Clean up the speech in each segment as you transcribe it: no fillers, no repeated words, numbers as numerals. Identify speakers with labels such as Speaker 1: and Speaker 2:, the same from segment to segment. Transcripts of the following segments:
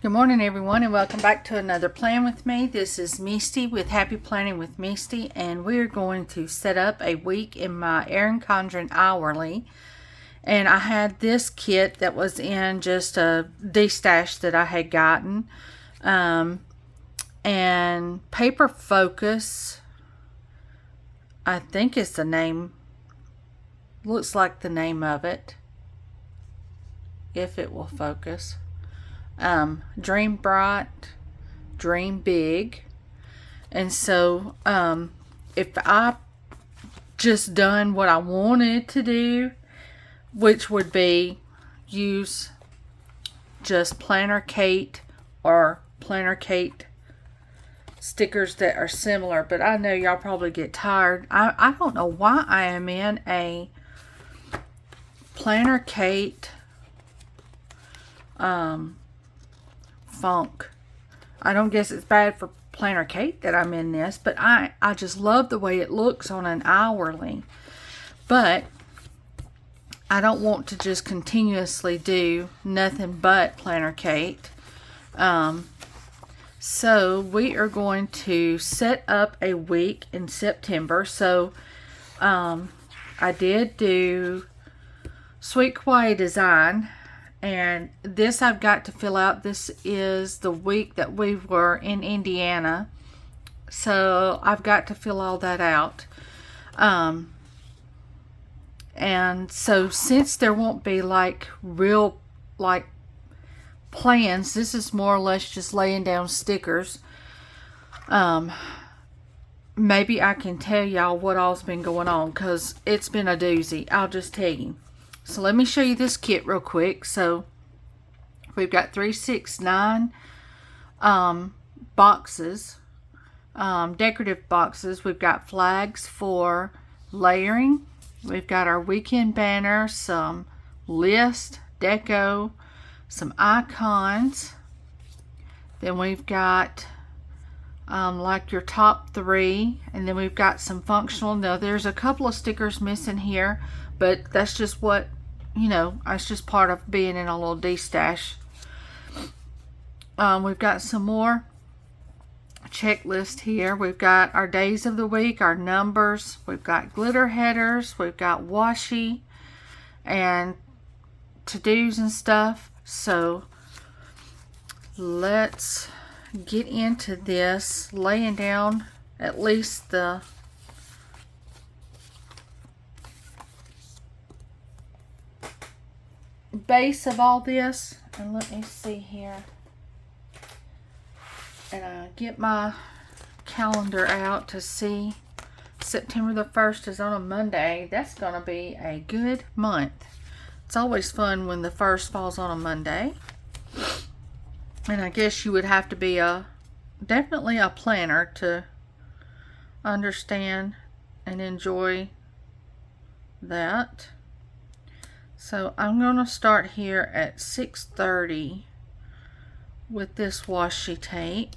Speaker 1: Good morning, everyone, and welcome back to another Plan with me. This is Misty with Happy Planning with Misty, and we're going to set up a week in my ERIN CONDREN hourly. And I had this kit that was in just a D-stash that I had gotten. And Paper Focus, I think is the name, looks like the name of it, if it will focus. Dream Bright, Dream Big. And so if I just done what I wanted to do, which would be use just Planner Kate or Planner Kate stickers that are similar, but I know y'all probably get tired. I don't know why I am in a Planner Kate funk. I don't guess it's bad for Planner Kate that I'm in this, but I just love the way it looks on an hourly. But I don't want to just continuously do nothing but Planner Kate. So we are going to set up a week in September. So I did do Sweet Kawaii Design. And this I've got to fill out. This is the week that we were in Indiana. So I've got to fill all that out. And so since there won't be like real like plans, this is more or less just laying down stickers. Maybe I can tell y'all what all's been going on, because it's been a doozy. I'll just tell you. So let me show you this kit real quick. So we've got 3, 6, 9 boxes, decorative boxes. We've got flags for layering. We've got our weekend banner, some list, deco, some icons. Then we've got like your top 3, and then we've got some functional. Now there's a couple of stickers missing here, but that's just what, you know, it's just part of being in a little D-stash. We've got some more checklist here. We've got our days of the week, our numbers. We've got glitter headers. We've got washi and to-dos and stuff. So let's get into this, laying down at least the base of all this. And let me see here, and get my calendar out to see. September the 1st is on a Monday. That's gonna be a good month. It's always fun when the 1st falls on a Monday. And I guess you would have to be definitely a planner to understand and enjoy that. So I'm going to start here at 6:30 with this washi tape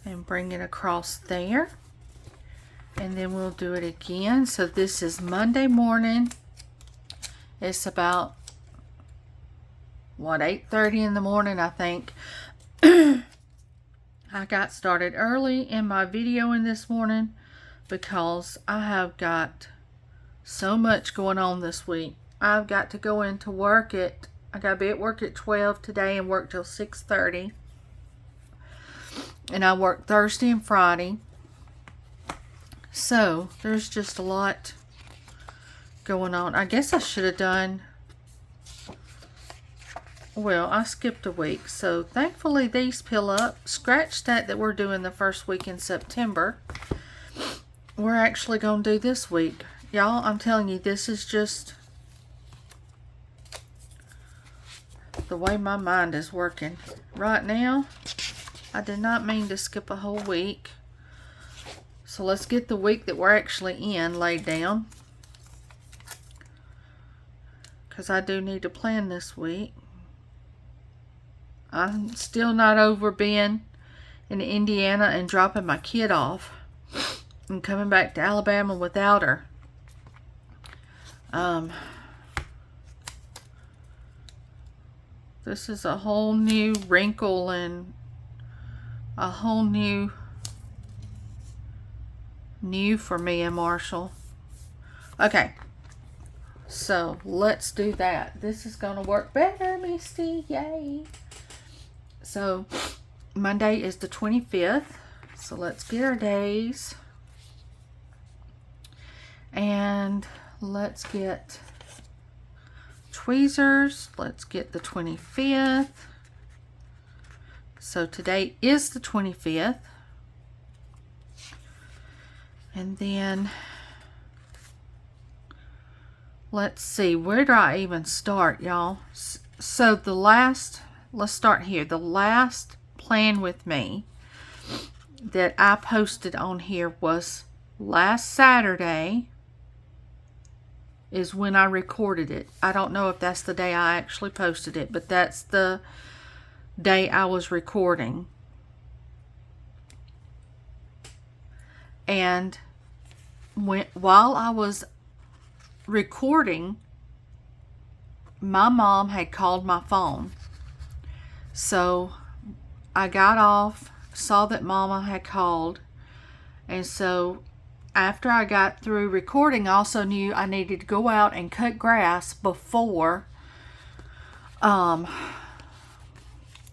Speaker 1: and bring it across there, and then we'll do it again. So this is Monday morning. It's about what, 8:30 in the morning, I think. I got started early in my videoing this morning because I have got so much going on this week. I've got to go into work I gotta be at work at 12 today and work till 6:30. And I work Thursday and Friday. So there's just a lot going on. I guess I should have done, well, I skipped a week. So thankfully these peel up. Scratch that we're doing the first week in September. We're actually going to do this week. Y'all, I'm telling you, this is just the way my mind is working right now. I did not mean to skip a whole week. So let's get the week that we're actually in laid down, because I do need to plan this week. I'm still not over being in Indiana and dropping my kid off and coming back to Alabama without her. This is a whole new wrinkle and a whole new for me and Marshall. Okay, so let's do that. This is gonna work better, Misty. Yay. So Monday is the 25th. So let's get our days. And let's get tweezers. Let's get the 25th. So today is the 25th. And then let's see, where do I even start, y'all? So let's start here. The last plan with me that I posted on here was last Saturday is when I recorded it. I don't know if that's the day I actually posted it, but that's the day I was recording. And while I was recording, my mom had called my phone. So I got off, saw that Mama had called, and so after I got through recording, I also knew I needed to go out and cut grass before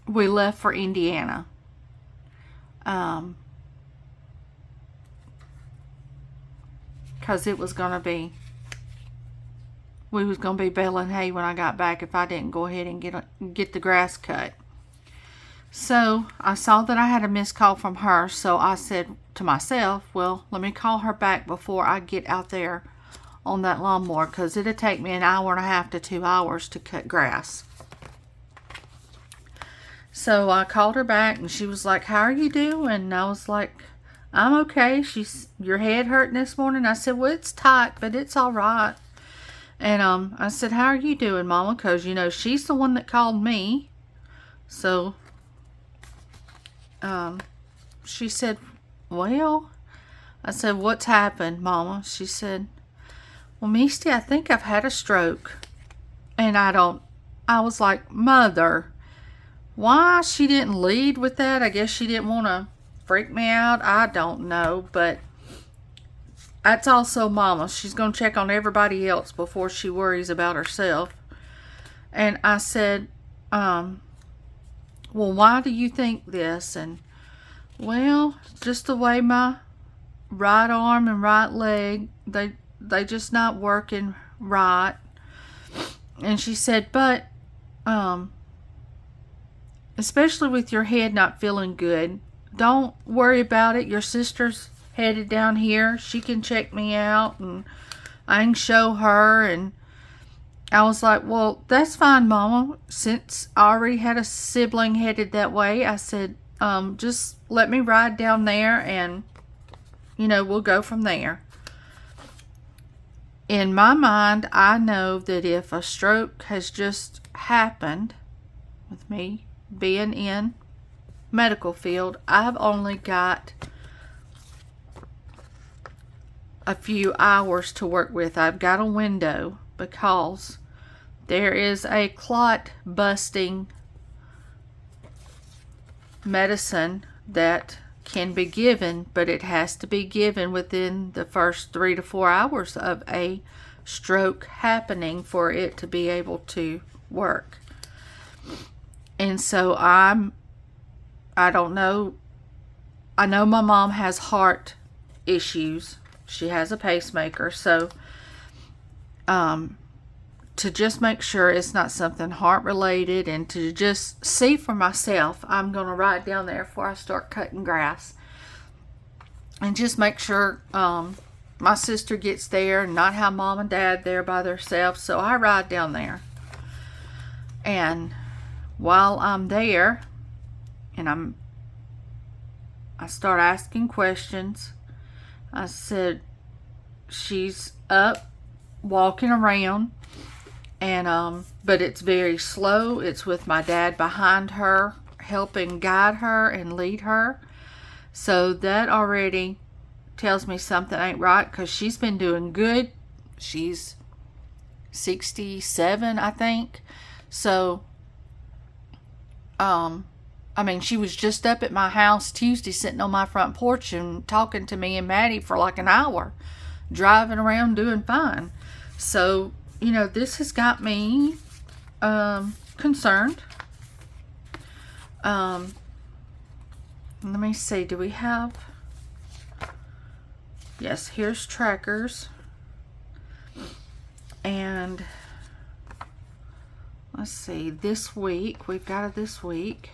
Speaker 1: we left for Indiana. Because it was going to be, we was going to be baling hay when I got back if I didn't go ahead and get the grass cut. So I saw that I had a missed call from her, so I said to myself, well, let me call her back before I get out there on that lawnmower, because it'd take me an hour and a half to 2 hours to cut grass. So I called her back and she was like, how are you doing? And I was like, I'm okay. Your head hurting this morning? I said, well, it's tight, but it's all right. And I said, how are you doing, Mama? Because, you know, she's the one that called me. So she said, well, I said, what's happened, Mama? She said, well, Misty, I think I've had a stroke. And I was like, Mother, why she didn't lead with that? I guess she didn't want to freak me out. I don't know, but that's also Mama. She's going to check on everybody else before she worries about herself. And I said, well, why do you think this? And, well, just the way my right arm and right leg, they just not working right. And she said, but, especially with your head not feeling good, don't worry about it. Your sister's headed down here. She can check me out and I can show her. And I was like, well, that's fine, Mama. Since I already had a sibling headed that way, I said, just let me ride down there and, you know, we'll go from there. In my mind, I know that if a stroke has just happened, with me being in medical field, I've only got a few hours to work with. I've got a window because there is a clot busting medicine that can be given, but it has to be given within the first 3 to 4 hours of a stroke happening for it to be able to work. And so I don't know. I know my mom has heart issues. She has a pacemaker. So to just make sure it's not something heart related and to just see for myself, I'm going to ride down there before I start cutting grass and just make sure my sister gets there and not have Mom and Dad there by themselves. So I ride down there, and while I'm there and I start asking questions. I said, she's up walking around, and but it's very slow. It's with my dad behind her, helping guide her and lead her. So that already tells me something ain't right, because she's been doing good. She's 67, I think. So I mean, she was just up at my house Tuesday sitting on my front porch and talking to me and Maddie for like an hour, driving around doing fine. So, you know, this has got me concerned. Let me see, do we have... Yes, here's trackers. And let's see, this week, we've got it this week.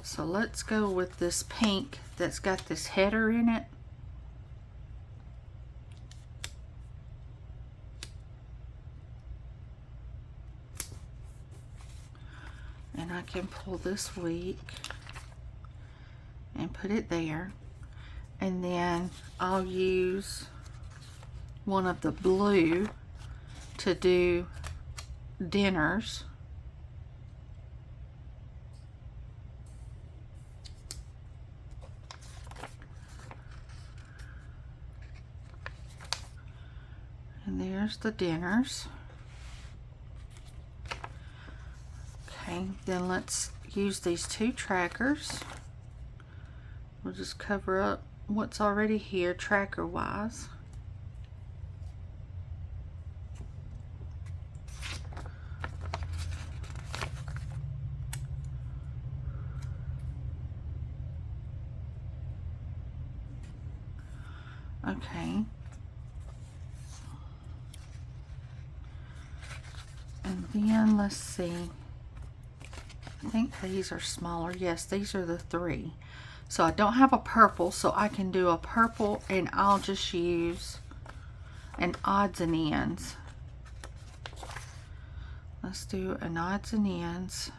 Speaker 1: So let's go with this pink that's got this header in it. And I can pull this week and put it there. And then I'll use one of the blue to do dinners. And there's the dinners. Okay, then let's use these two trackers. We'll just cover up what's already here tracker wise. Okay. And then let's see. I think these are smaller. Yes, these are the 3. So I don't have a purple, so I can do a purple, and I'll just use an odds and ends. Let's do an odds and ends.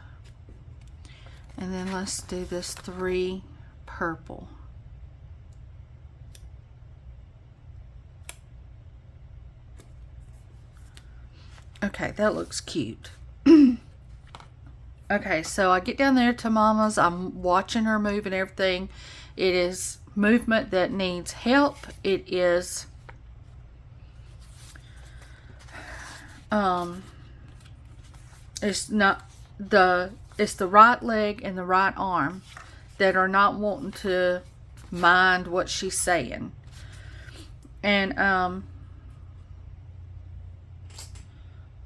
Speaker 1: And then let's do this 3 purple. Okay, that looks cute. Okay, so I get down there to Mama's. I'm watching her move and everything. It is movement that needs help. It is it's the right leg and the right arm that are not wanting to mind what she's saying. And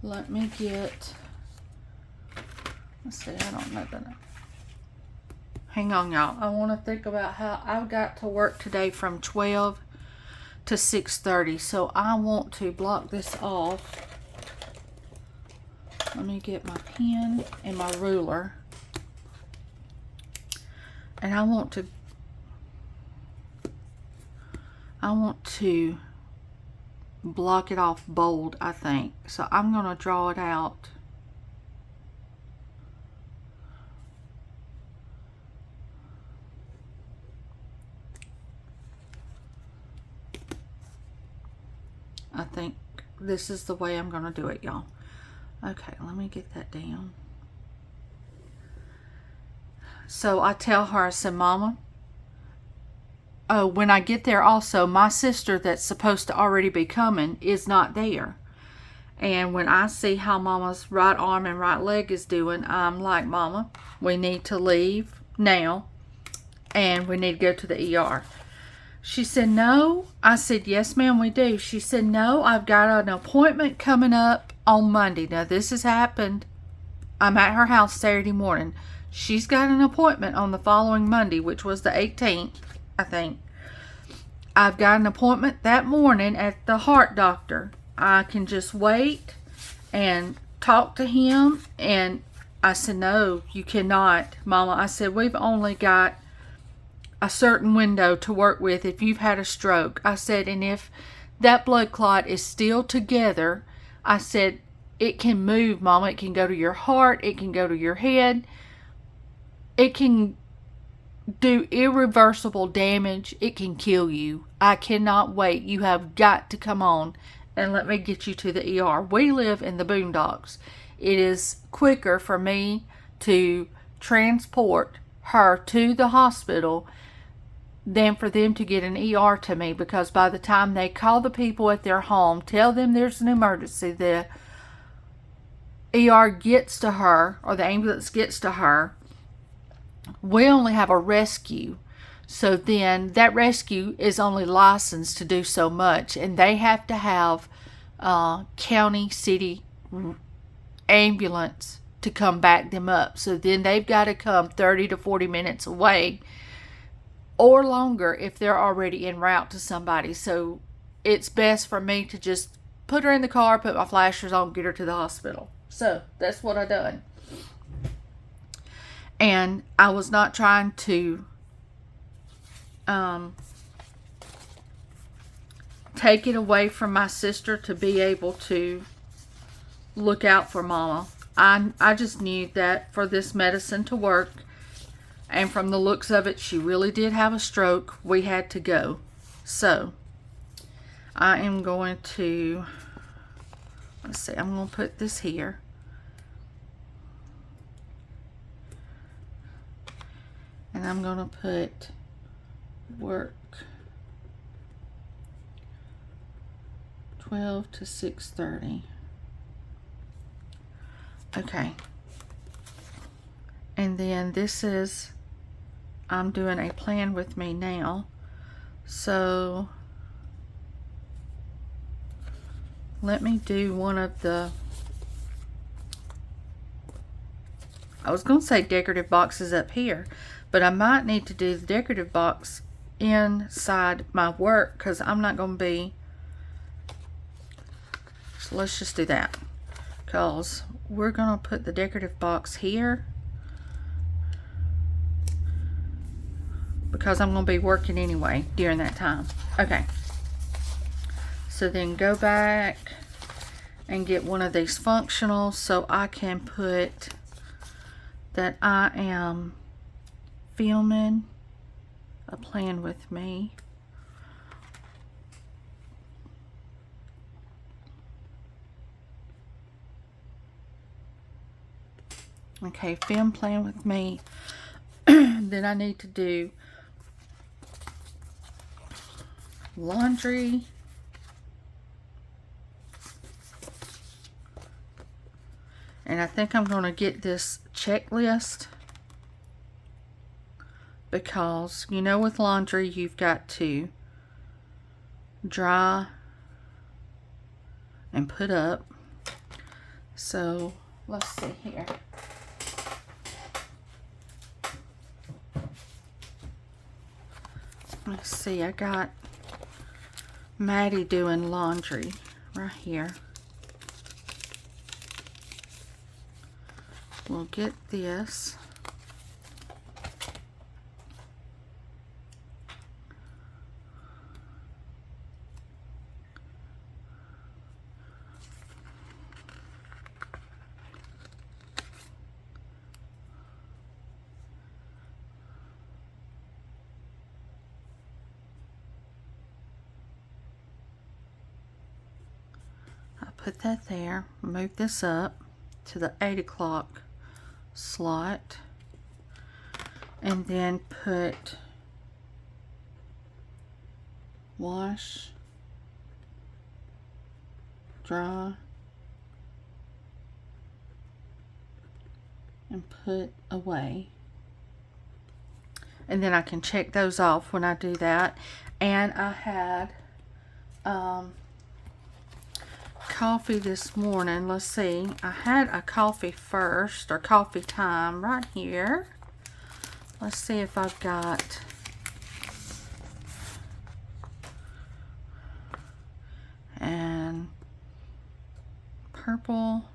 Speaker 1: let me get... Let's see, I don't know that. Hang on, y'all. I want to think about how I've got to work today from 12 to 6:30. So I want to block this off. Let me get my pen and my ruler. And I want to block it off bold, I think. So I'm going to draw it out. I think this is the way I'm going to do it, y'all. Okay, let me get that down. So I tell her, I said, Mama, oh, when I get there also, my sister that's supposed to already be coming is not there. And when I see how Mama's right arm and right leg is doing, I'm like, Mama, we need to leave now and we need to go to the ER. She said, no. I said, yes, ma'am, we do. She said, no, I've got an appointment coming up on Monday. Now, this has happened. I'm at her house Saturday morning. She's got an appointment on the following Monday, which was the 18th, I think. I've got an appointment that morning at the heart doctor. I can just wait and talk to him. And I said, no, you cannot, Mama. I said, we've only got a certain window to work with if you've had a stroke. I said, and if that blood clot is still together, I said, it can move, Mama. It can go to your heart. It can go to your head. It can do irreversible damage. It can kill you. I cannot wait. You have got to come on and let me get you to the ER. We live in the boondocks. It is quicker for me to transport her to the hospital than for them to get an ER to me, because by the time they call the people at their home, tell them there's an emergency, the ER gets to her, or the ambulance gets to her, we only have a rescue. So then that rescue is only licensed to do so much, and they have to have county, city ambulance to come back them up. So then they've got to come 30 to 40 minutes away or longer if they're already en route to somebody. So it's best for me to just put her in the car, put my flashers on, get her to the hospital. So that's what I done. And I was not trying to take it away from my sister to be able to look out for Mama. I just knew that for this medicine to work, and from the looks of it, she really did have a stroke, we had to go. So I am going to, let's see, I'm going to put this here. And I'm going to put work 12 to 6:30. Okay. And then this is, I'm doing a plan with me now. So let me do one of the, I was going to say decorative boxes up here, but I might need to do the decorative box inside my work, because I'm not going to be, so let's just do that, because we're going to put the decorative box here, because I'm going to be working anyway during that time. Okay, so then go back and get one of these functionals so I can put that I am filming a plan with me. Okay, film plan with me. Then I need to do laundry. And I think I'm going to get this checklist, because you know with laundry you've got to dry and put up. So let's see here. Let's see, I got Maddie doing laundry right here. We'll get this. Put that there, move this up to the 8 o'clock slot, and then put wash, dry, and put away. And then I can check those off when I do that. And I had coffee this morning. Let's see, I had a coffee first, or coffee time right here. Let's see if I've got and purple,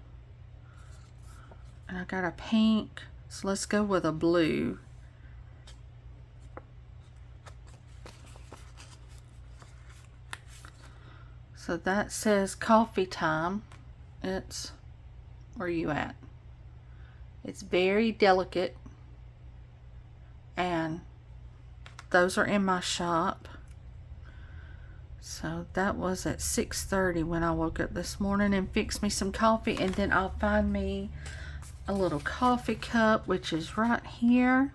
Speaker 1: and I got a pink, so let's go with a blue. So that says coffee time. It's, where are you at? It's very delicate, and those are in my shop. So that was at 6:30 when I woke up this morning and fixed me some coffee, and then I'll find me a little coffee cup, which is right here.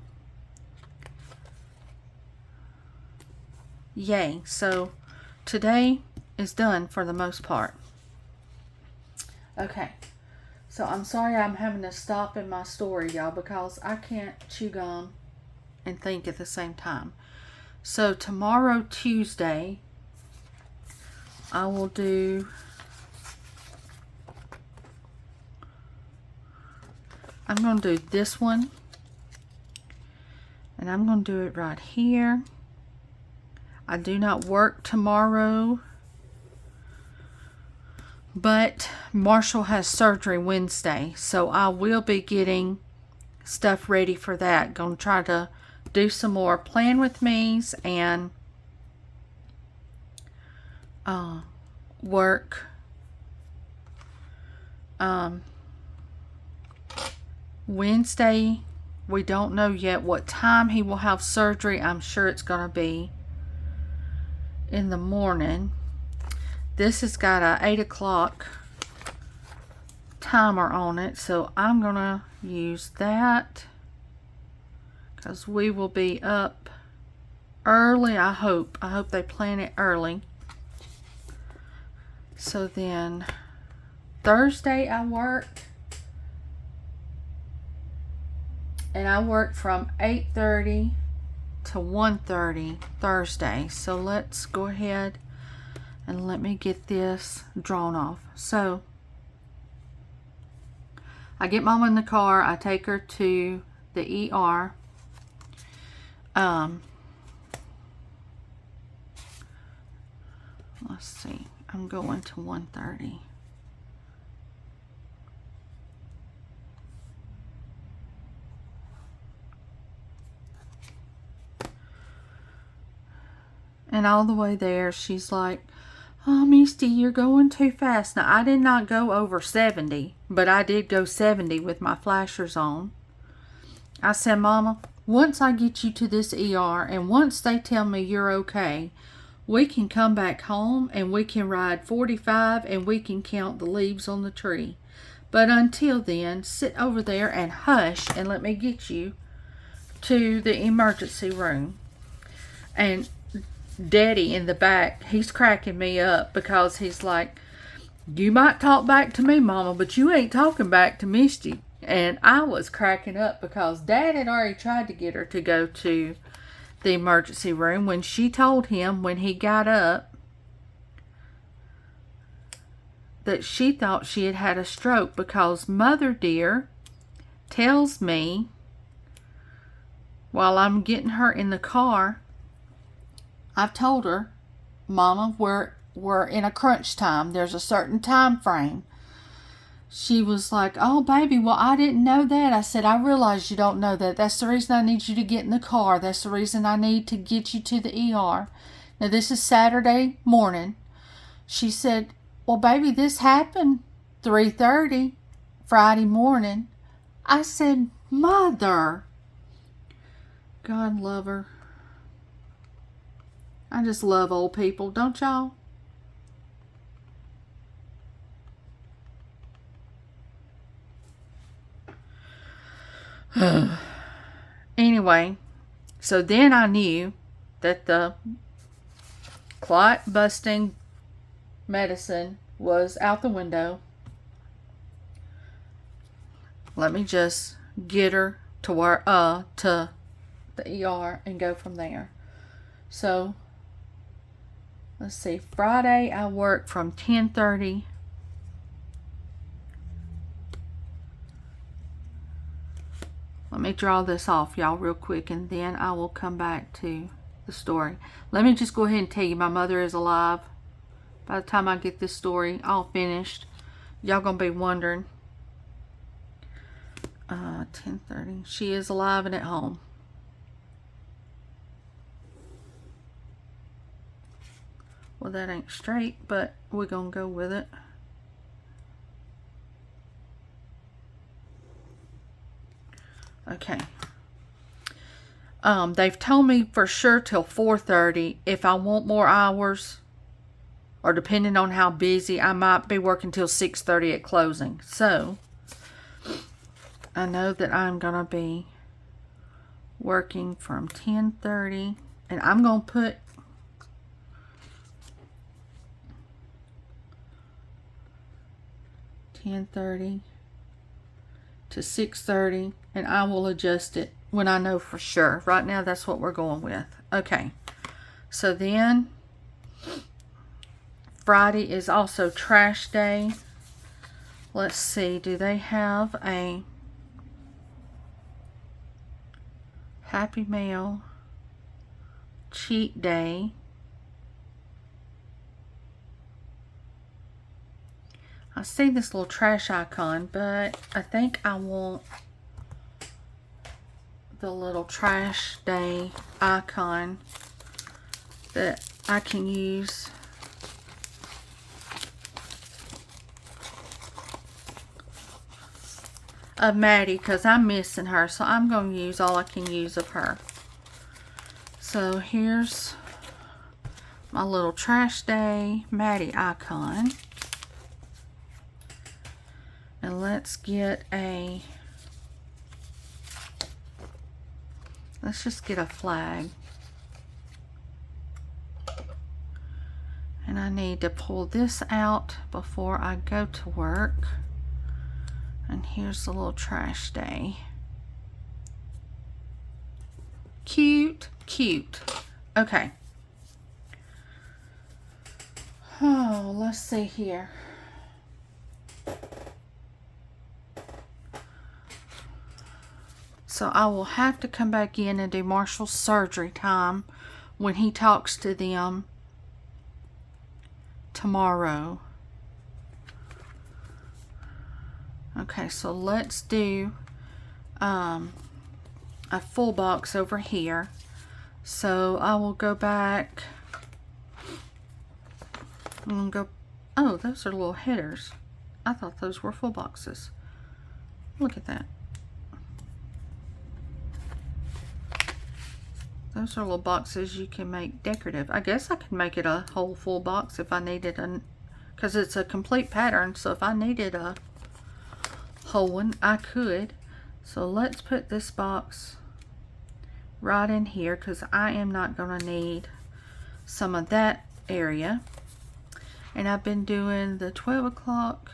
Speaker 1: Yay. So today is done for the most part. Okay. So I'm sorry I'm having to stop in my story, y'all, because I can't chew gum and think at the same time. So tomorrow, Tuesday, I will do... I'm going to do this one. And I'm going to do it right here. I do not work tomorrow. But Marshall has surgery Wednesday. So I will be getting stuff ready for that. Going to try to do some more plan with me's and work. Wednesday, we don't know yet what time he will have surgery. I'm sure it's going to be in the morning. This has got a 8 o'clock timer on it, so I'm going to use that because we will be up early, I hope. I hope they plan it early. So then Thursday I work. And I work from 8:30 to 1:30 Thursday. So let's go ahead and let me get this drawn off. So I get Mama in the car. I take her to the ER. Let's see. I'm going to 1:30. And all the way there, she's like, "Oh, Misty, you're going too fast." Now, I did not go over 70, but I did go 70 with my flashers on. I said, "Mama, once I get you to this ER and once they tell me you're okay, we can come back home and we can ride 45 and we can count the leaves on the tree. But until then, sit over there and hush and let me get you to the emergency room." And Daddy in the back, he's cracking me up because he's like, "You might talk back to me, Mama, but you ain't talking back to Misty." And I was cracking up because Dad had already tried to get her to go to the emergency room when she told him when he got up that she thought she had had a stroke because Mother Dear tells me while I'm getting her in the car, I've told her, "Mama, we're in a crunch time. There's a certain time frame." She was like, "Oh, baby, well, I didn't know that." I said, "I realize you don't know that. That's the reason I need you to get in the car. That's the reason I need to get you to the ER. Now, this is Saturday morning." She said, "Well, baby, this happened 3:30 Friday morning." I said, "Mother." God love her. I just love old people, don't y'all? Anyway, so then I knew that the clot busting medicine was out the window. Let me just get her to where to the ER and go from there. So let's see, Friday I work from 10:30 Let me draw this off, y'all, real quick, and then I will come back to the story. Let me just go ahead and tell you, my mother is alive. By the time I get this story all finished, y'all gonna be wondering. 10:30. She is alive and at home. Well, that ain't straight, but we're gonna go with it. Okay. They've told me for sure till 4:30. If I want more hours, or depending on how busy, I might be working till 6:30 at closing. So I know that I'm gonna be working from 10:30, and I'm gonna put 10:30 to 6:30, and I will adjust it when I know for sure. Right now, that's what we're going with. Okay, so then Friday is also trash day. Let's see, do they have a Happy Meal cheat day? I see this little trash icon, but I think I want the little trash day icon that I can use. Of Maddie, because I'm missing her, so I'm going to use all I can use of her. So here's my little trash day Maddie icon. And let's get a, let's just get a flag. And I need to pull this out before I go to work. And here's the little trash day. Cute, cute. Okay. Oh, let's see here. So I will have to come back in and do Marshall's surgery time when he talks to them tomorrow. Okay, so let's do a full box over here. So I will go back and go, oh, those are little headers. I thought those were full boxes. Look at that. Those are little boxes you can make decorative. I guess I could make it a whole full box if I needed a, because it's a complete pattern. So if I needed a whole one, I could. So let's put this box right in here, because I am not going to need some of that area. And I've been doing the 12 o'clock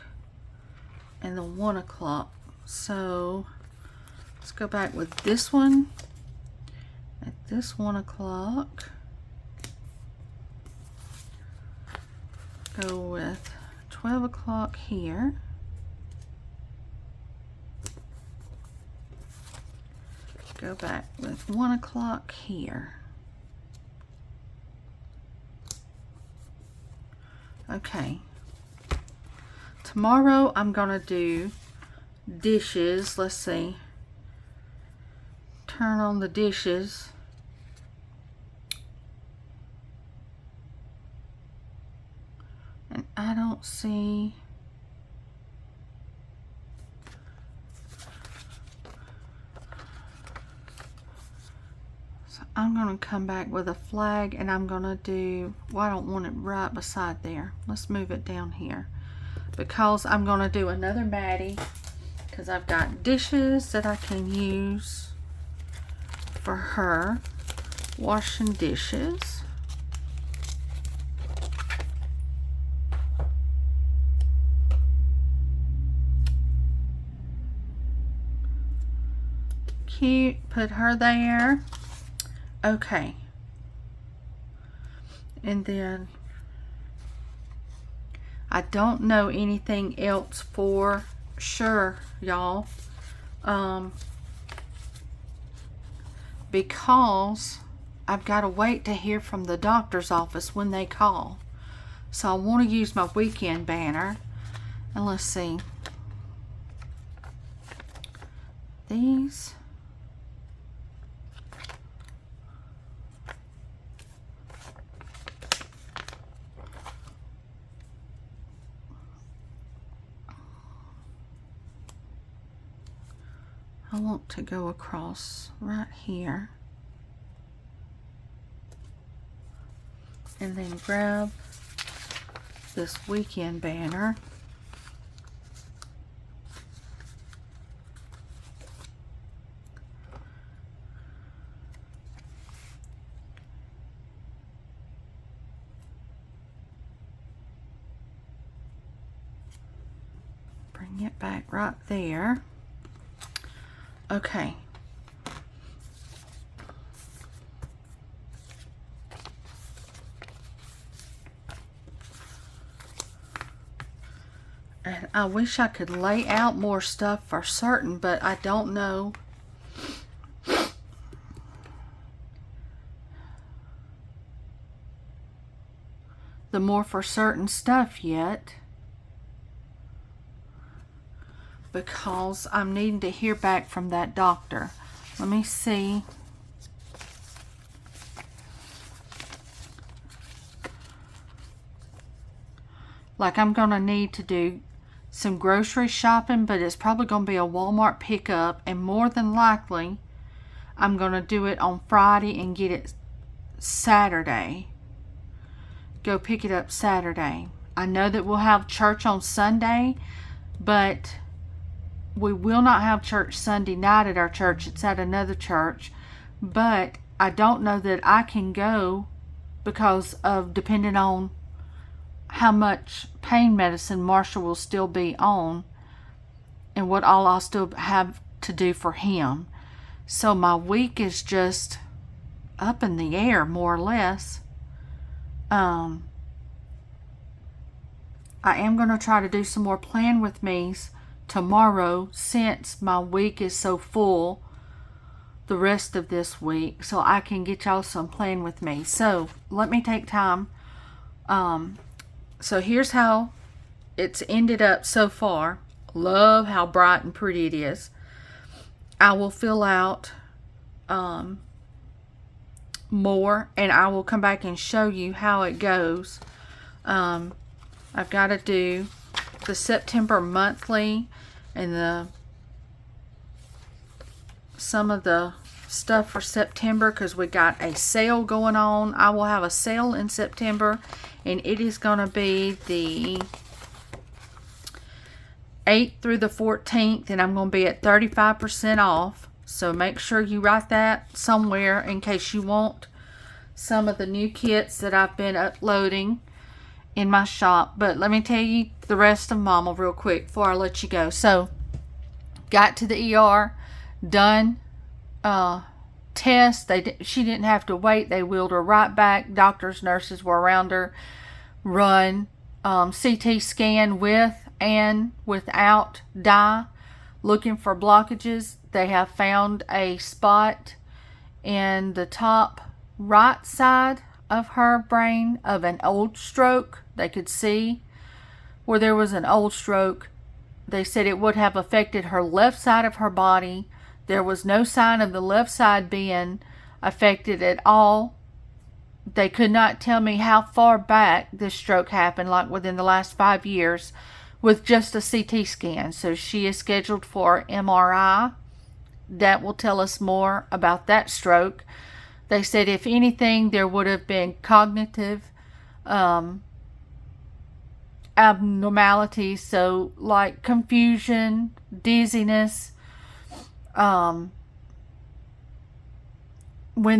Speaker 1: and the 1 o'clock. So let's go back with this one at this 1 o'clock. Go with 12 o'clock here. Go back with 1 o'clock here. Okay. Tomorrow I'm gonna do dishes. Let's see. Turn on the dishes. And I don't see. I'm going to come back with a flag, and I'm going to do, well, I don't want it right beside there. Let's move it down here, because I'm going to do another Maddie, because I've got dishes that I can use for her, washing dishes. Cute, put her there. Okay, and then I don't know anything else for sure, y'all, because I've got to wait to hear from the doctor's office when they call. So I want to use my weekend banner, and let's see, these. I want to go across right here and then grab this weekend banner. back right there. Okay. And I wish I could lay out more stuff for certain, but I don't know. The more for certain stuff yet, because I'm needing to hear back from that doctor. Let me see. Like, I'm gonna need to do some grocery shopping, but it's probably gonna be a Walmart pickup, and more than likely I'm gonna do it on Friday and get it Saturday. Go pick it up Saturday. I know that we'll have church on Sunday, but we will not have church Sunday night at our church. It's at another church. But I don't know that I can go because of depending on how much pain medicine Marshall will still be on and what all I'll still have to do for him. So my week is just up in the air, more or less. I am going to try to do some more plan with me's tomorrow, since my week is so full the rest of this week, so I can get y'all some plan with me. So let me take time. So here's how it's ended up so far. Love how bright and pretty it is. I will fill out more, and I will come back and show you how it goes. I've got to do the September monthly and some of the stuff for September, because we got a sale going on. I will have a sale in September, and it is going to be the 8th through the 14th, and I'm going to be at 35% off. So make sure you write that somewhere in case you want some of the new kits that I've been uploading in my shop. But let me tell you the rest of Mama real quick before I let you go. So got to the ER, done test. She didn't have to wait. They wheeled her right back. Doctors, nurses were around her. Run CT scan with and without dye, looking for blockages. They have found a spot in the top right side of her brain of an old stroke. They could see where there was an old stroke. They said it would have affected her left side of her body. There was no sign of the left side being affected at all. They could not tell me how far back this stroke happened, like within the last 5 years, with just a CT scan. So she is scheduled for MRI. That will tell us more about that stroke. They said if anything, there would have been cognitive abnormalities, so like confusion, dizziness, when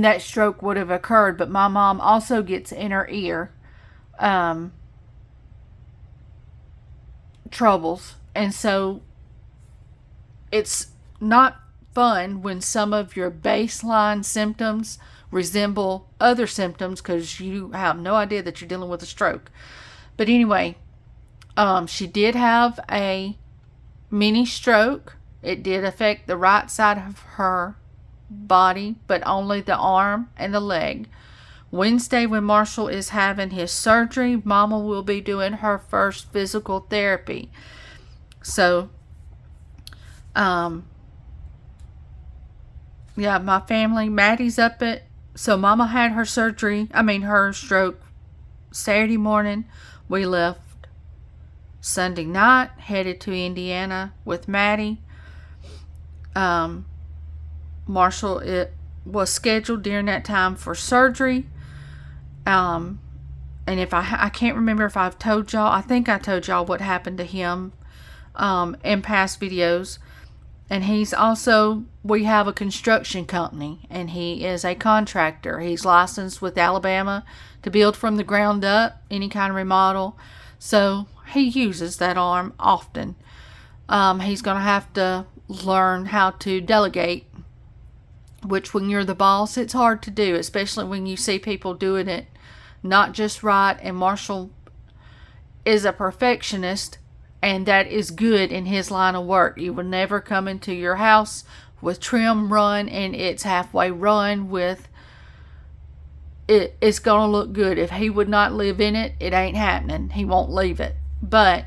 Speaker 1: that stroke would have occurred. But my mom also gets inner ear troubles, and so it's not fun when some of your baseline symptoms resemble other symptoms, because you have no idea that you're dealing with a stroke. But anyway, she did have a mini stroke. It did affect the right side of her body, but only the arm and the leg. Wednesday, when Marshall is having his surgery, Mama will be doing her first physical therapy. So, yeah, my family, Maddie's up at, so Mama had her her stroke Saturday morning. We left Sunday night, headed to Indiana with Maddie. Marshall, it was scheduled during that time for surgery. And if I can't remember if I've told y'all, I think I told y'all what happened to him in past videos. And he's also, we have a construction company, and he is a contractor. He's licensed with Alabama to build from the ground up, any kind of remodel. So he uses that arm often. He's going to have to learn how to delegate, which when you're the boss, it's hard to do, especially when you see people doing it not just right. And Marshall is a perfectionist, and that is good in his line of work. You will never come into your house with trim run and it's halfway run with it. It's gonna look good. If he would not live in it, it ain't happening. He won't leave it. But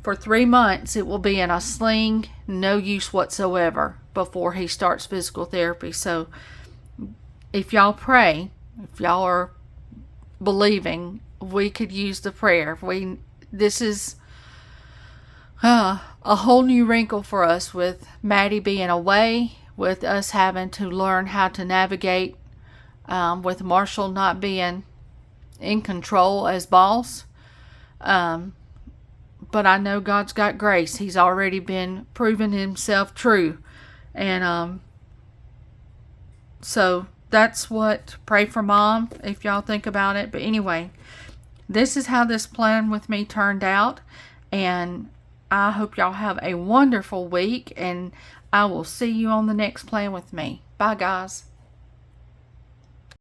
Speaker 1: for 3 months it will be in a sling, no use whatsoever, before he starts physical therapy. So if y'all pray, if y'all are believing, we could use the prayer. This is a whole new wrinkle for us, with Maddie being away, with us having to learn how to navigate, with Marshall not being in control as boss. But I know God's got grace. He's already been proving himself true. And so that's what, pray for Mom if y'all think about it. But anyway, this is how this plan with me turned out. And I hope y'all have a wonderful week. And I will see you on the next plan with me. Bye, guys.